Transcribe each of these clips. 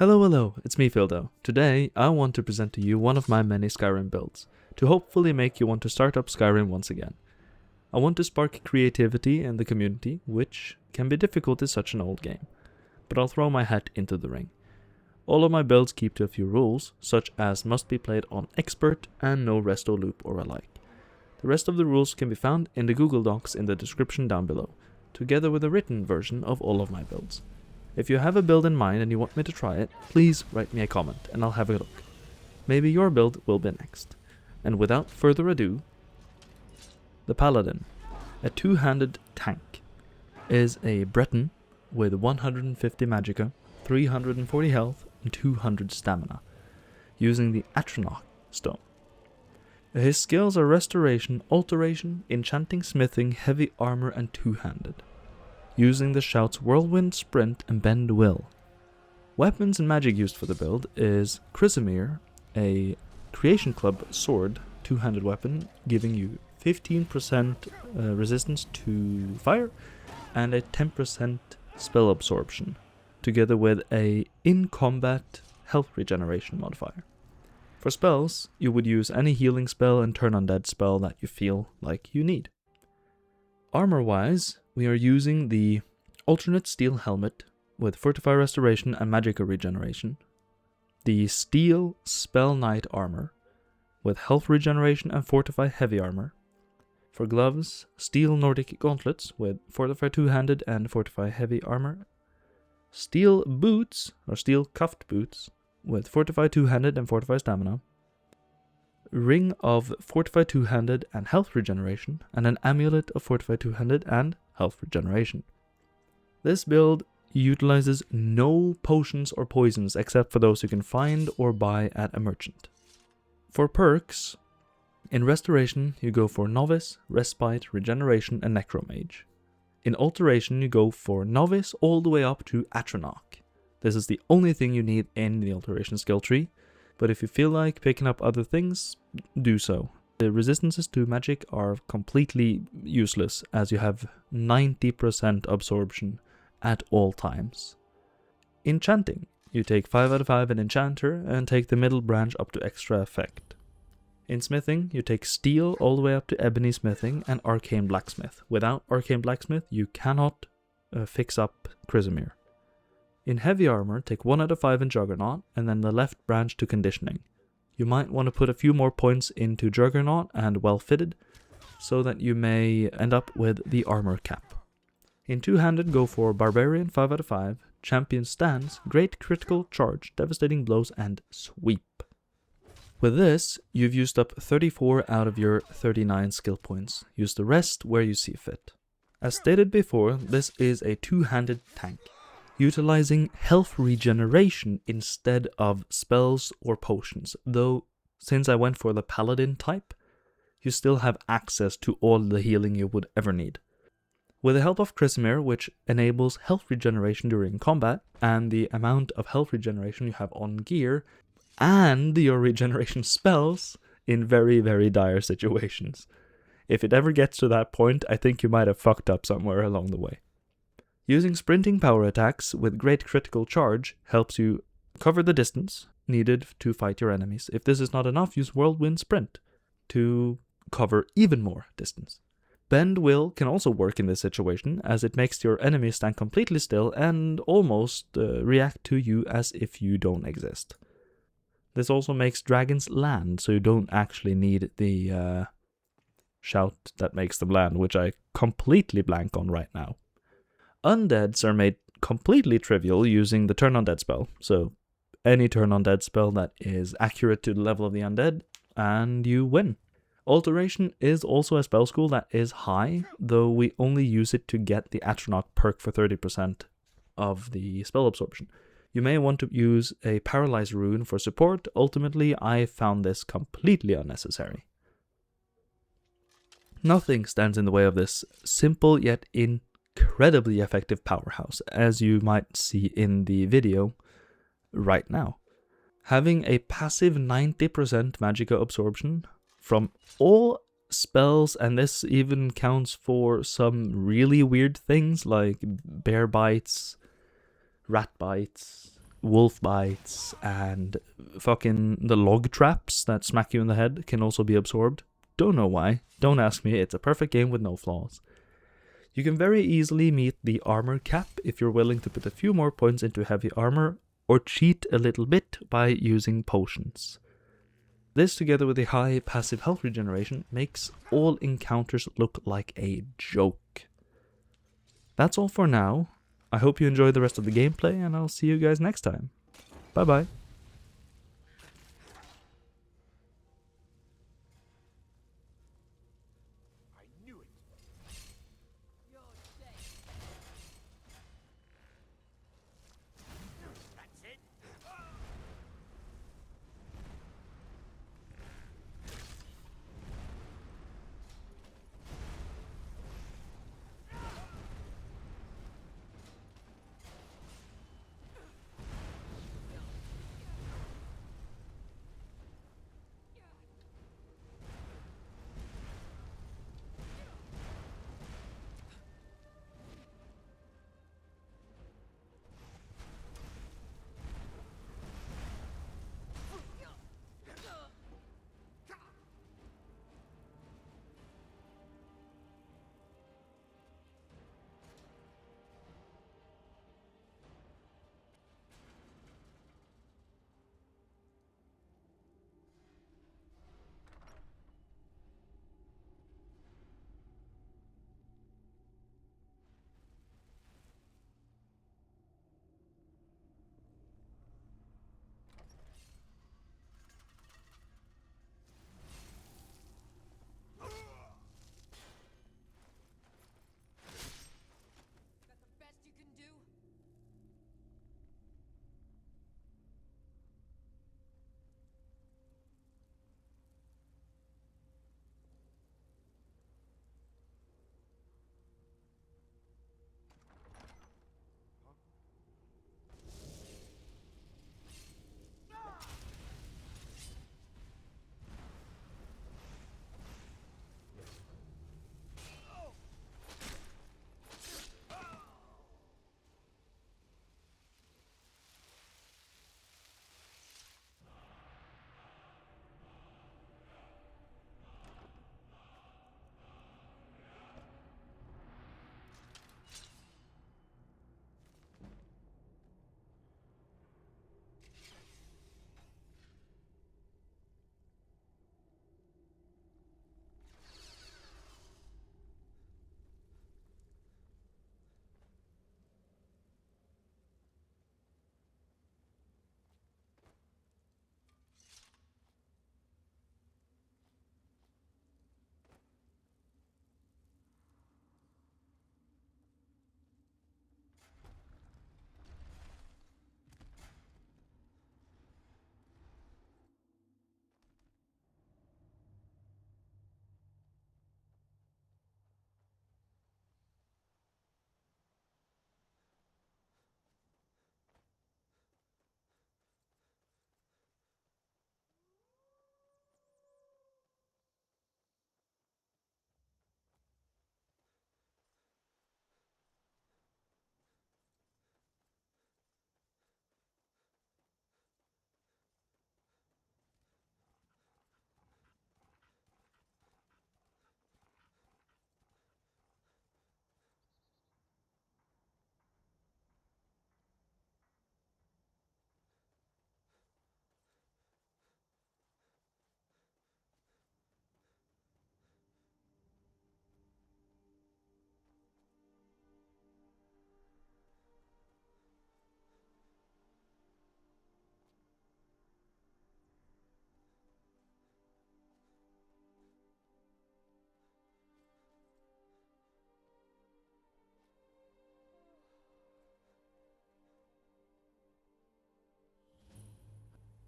Hello, it's me Fildo. Today I want to present to you one of my many Skyrim builds, to hopefully make you want to start up Skyrim once again. I want to spark creativity in the community, which can be difficult in such an old game, but I'll throw my hat into the ring. All of my builds keep to a few rules, such as must be played on expert and no resto loop or alike. The rest of the rules can be found in the Google Docs in the description down below, together with a written version of all of my builds. If you have a build in mind and you want me to try it, please write me a comment and I'll have a look. Maybe your build will be next. And without further ado, the Paladin, a two-handed tank, is a Breton with 150 magicka, 340 health and 200 stamina, using the Atronach stone. His skills are restoration, alteration, enchanting, smithing, heavy armor and two-handed, using the shouts Whirlwind, Sprint, and Bend Will. Weapons and magic used for the build is Chrysamere, a Creation Club sword, two-handed weapon, giving you 15% resistance to fire and a 10% spell absorption, together with a in-combat health regeneration modifier. For spells, you would use any healing spell and turn undead spell that you feel like you need. Armor-wise, we are using the alternate steel helmet with Fortify Restoration and Magicka Regeneration, the steel Spell Knight armor with Health Regeneration and Fortify Heavy Armor. For gloves, steel Nordic gauntlets with Fortify Two-Handed and Fortify Heavy Armor. Steel boots, or steel cuffed boots, with Fortify Two-Handed and Fortify Stamina. Ring of Fortify Two-Handed and Health Regeneration, and an Amulet of Fortify Two-Handed and Health Regeneration. This build utilizes no potions or poisons except for those you can find or buy at a merchant. For perks, in Restoration you go for Novice, Respite, Regeneration and Necromage. In Alteration you go for Novice all the way up to Atronach. This is the only thing you need in the Alteration skill tree, but if you feel like picking up other things, do so. The resistances to magic are completely useless as you have 90% absorption at all times. Enchanting, you take 5 out of 5 in Enchanter and take the middle branch up to extra effect. In Smithing, you take Steel all the way up to Ebony Smithing and Arcane Blacksmith. Without Arcane Blacksmith, you cannot fix up Chrysamere. In Heavy Armor, take 1 out of 5 in Juggernaut, and then the left branch to Conditioning. You might want to put a few more points into Juggernaut and Well Fitted, so that you may end up with the Armor Cap. In Two-Handed, go for Barbarian 5 out of 5, Champion Stance, Great Critical Charge, Devastating Blows, and Sweep. With this, you've used up 34 out of your 39 skill points. Use the rest where you see fit. As stated before, this is a two-handed tank, utilizing health regeneration instead of spells or potions, though since I went for the Paladin type, you still have access to all the healing you would ever need. With the help of Chrysamere, which enables health regeneration during combat, and the amount of health regeneration you have on gear, and your regeneration spells in very, very dire situations. If it ever gets to that point, I think you might have fucked up somewhere along the way. Using sprinting power attacks with great critical charge helps you cover the distance needed to fight your enemies. If this is not enough, use Whirlwind Sprint to cover even more distance. Bend Will can also work in this situation, as it makes your enemies stand completely still and almost react to you as if you don't exist. This also makes dragons land, so you don't actually need the shout that makes them land, which I completely blank on right now. Undeads are made completely trivial using the Turn Undead spell, so any Turn Undead spell that is accurate to the level of the undead, and you win. Alteration is also a spell school that is high, though we only use it to get the Atronach perk for 30% of the spell absorption. You may want to use a Paralyze rune for support. Ultimately, I found this completely unnecessary. Nothing stands in the way of this simple yet incredibly effective powerhouse, as you might see in the video right now. Having a passive 90% magicka absorption from all spells, and this even counts for some really weird things like bear bites, rat bites, wolf bites and fucking the log traps that smack you in the head can also be absorbed. Don't know why. Don't ask me. It's a perfect game with no flaws. You can very easily meet the armor cap if you're willing to put a few more points into heavy armor, or cheat a little bit by using potions. This, together with the high passive health regeneration, makes all encounters look like a joke. That's all for now. I hope you enjoyed the rest of the gameplay, and I'll see you guys next time. Bye bye.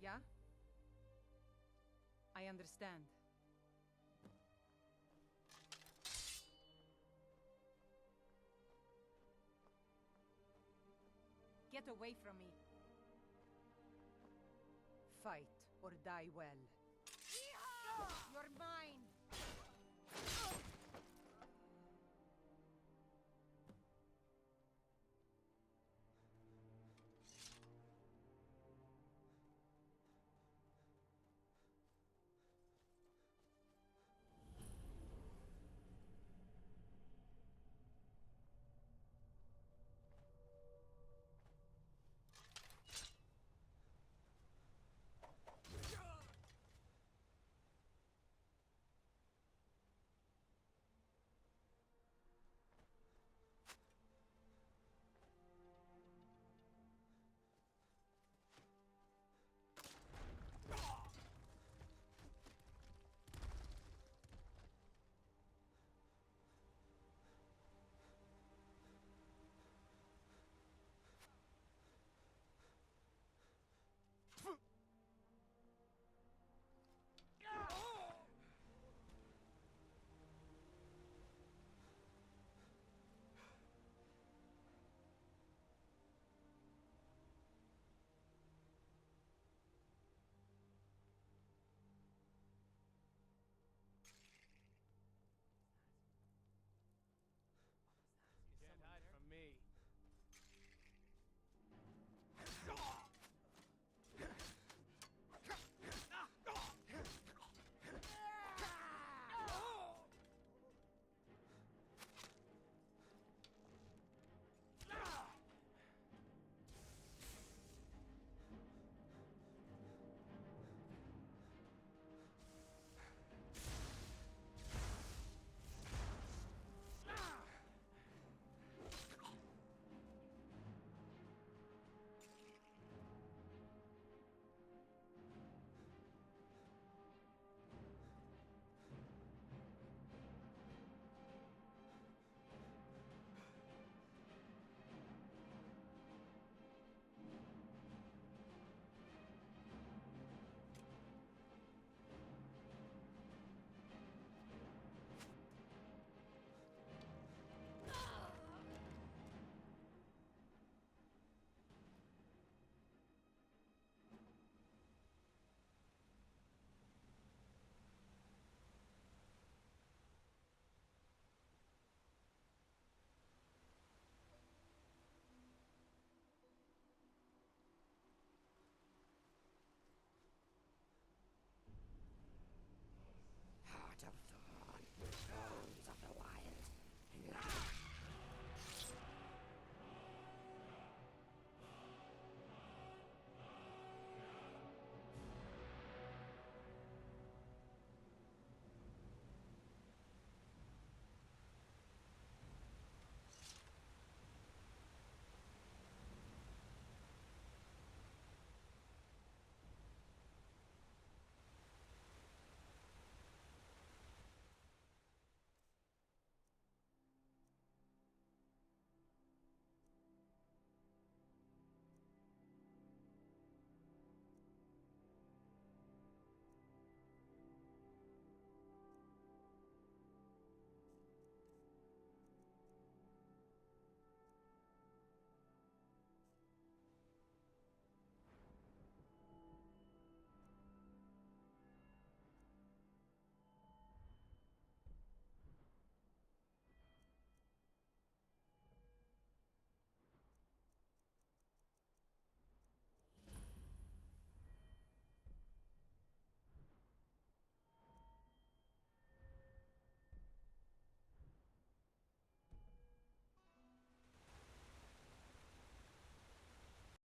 Yeah? I understand. Get away from me. Fight or die well. You're mine!